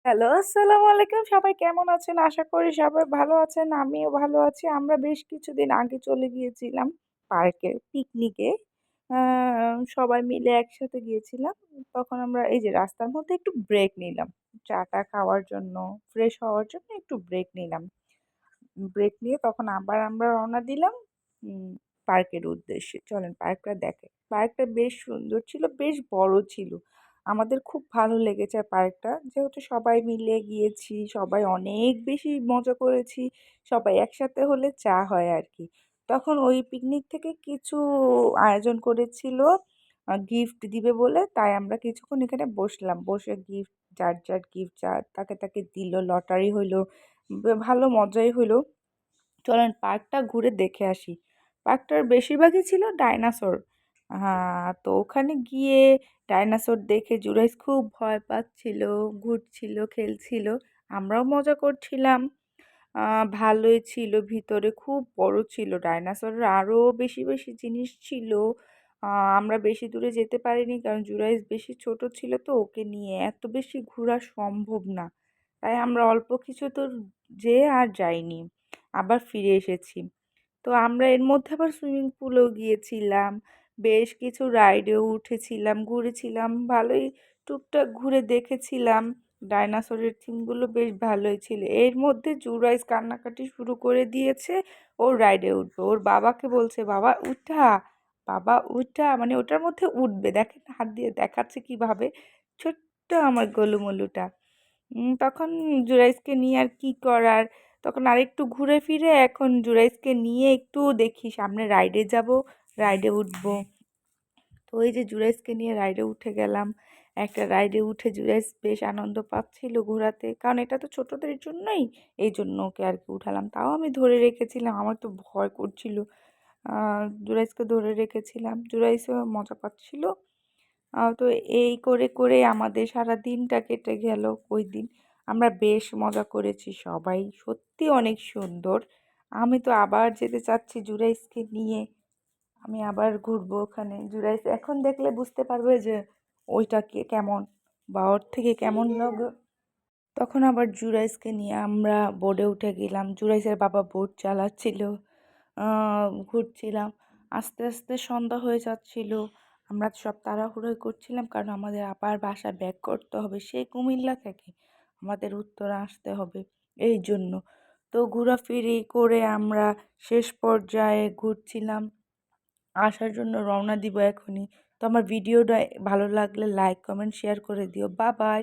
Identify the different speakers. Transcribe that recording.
Speaker 1: Hello, আসসালামু আলাইকুম। সবাই কেমন আছেন? আশা করি সবাই ভালো আছেন। আমিও ভালো আছি। আমরা বেশ কিছুদিন আগে চলে গিয়েছিলাম পার্কে, পিকনিকে। আ সবাই মিলে একসাথে গিয়েছিলাম। তখন আমরা এই যে রাস্তার মধ্যে একটু ব্রেক নিলাম। চা-টা খাওয়ার জন্য, ফ্রেশ হওয়ার জন্য একটু ব্রেক নিলাম। ব্রেক নিয়ে তখন আবার আমরা রওনা দিলাম উম পার্কের উদ্দেশ্যে। চলেন পার্কটা দেখাই। পার্কটা বেশ সুন্দর ছিল, বেশ বড় ছিল। আমাদের খুব ভালো লেগেছে পার্কটা। যেহেতু সবাই মিলে গিয়েছি, সবাই অনেক বেশি মজা করেছি। সবাই একসাথে হলে যা হয় আরকি। তখন ওই পিকনিক থেকে কিছু আয়োজন করেছিল গিফট দিবে বলে। তাই আমরা কিছুক্ষণ এখানে বসলাম। বসে গিফট যার গিফট তাকে দিল। লটারি হইলো। ভালো মজাই হইলো। চলেন পার্কটা ঘুরে দেখে আসি। পার্কটার বেশিরভাগই ছিল ডাইনোসর। তো ওখানে গিয়ে ডাইনোসর দেখে জুরাইস খুব ভয় পাচ্ছিল, ঘুরছিল, খেলছিল। আমরাও মজা করছিলাম। ভালোই ছিল ভিতরে খুব বড় ছিল। ডাইনোসরের আরো বেশি জিনিস ছিল। আমরা বেশি দূরে যেতে পারিনি কারণ জুরাইস বেশি ছোট ছিল তো ওকে নিয়ে এত বেশি ঘোরা সম্ভব না। তাই আমরা অল্প কিছু তো যেয়ে আর যাইনি। আবার ফিরে এসেছি। তো আমরা এর মধ্যে আবার সুইমিং পুলেও গিয়েছিলাম। বেশ কিছু রাইডেও উঠেছিলাম, ঘুরেছিলাম। ভালোই টুকটাক ঘুরে দেখেছিলাম। ডাইনোসরের থিমগুলো বেশ ভালোই ছিল। এর মধ্যে জুরাইস কান্নাকাটি শুরু করে দিয়েছে। ওর রাইডে উঠবে। ওর বাবাকে বলছে, বাবা উঠা, বাবা উঠা। মানে ওটার মধ্যে উঠবে। দেখেন হাত দিয়ে দেখাচ্ছে কিভাবে। ছোট্ট আমার গোলুমলুটা। তখন জুরাইসকে নিয়ে আর কি করার। তখন আরেকটু ঘুরে ফিরে এখন জুরাইসকে নিয়ে একটু দেখি সামনে রাইডে যাব, রাইডে উঠবো। তো ওই যে জুরাইসকে নিয়ে রাইডে উঠে গেলাম। একটা রাইডে উঠে জুরাইস বেশ আনন্দ পাচ্ছিল ঘোরাতে। কারণ এটা তো ছোটদের জন্যই, এই জন্য ওকে আর কি উঠালাম। তাও আমি ধরে রেখেছিলাম, আমার তো ভয় করছিল। জুরাইসকে ধরে রেখেছিলাম, জুরাইসও মজা পাচ্ছিল। তো এই করে করে আমাদের সারা দিনটা কেটে গেল ওই দিন। আমরা বেশ মজা করেছি সবাই, সত্যি অনেক সুন্দর। আমি তো আবার যেতে চাচ্ছি জুরাইসকে নিয়ে। আমি আবার ঘুরবো ওখানে। জুরাইস এখন দেখলে বুঝতে পারবে যে ওইটা কেমন বা ওর থেকে কেমন লাগে। তখন আবার জুরাইসকে নিয়ে আমরা বোটে উঠে গেলাম। জুরাইসের বাবা বোট চালাচ্ছিল। ঘুরছিলাম। আস্তে আস্তে সন্ধ্যা হয়ে যাচ্ছিল। আমরা সব তাড়াহুড়োই করছিলাম কারণ আমাদের আবার বাসা ব্যাক করতে হবে সেই কুমিল্লা থেকে আমাদের উত্তরা আসতে হবে এই জন্য। তো ঘোরাফিরি করে আমরা শেষ পর্যায়ে ঘুরছিলাম। আসার জন্য রওনা দিব এখনই। তো আমার ভিডিওটা ভালো লাগলে লাইক কমেন্ট শেয়ার করে দিও। Bye bye.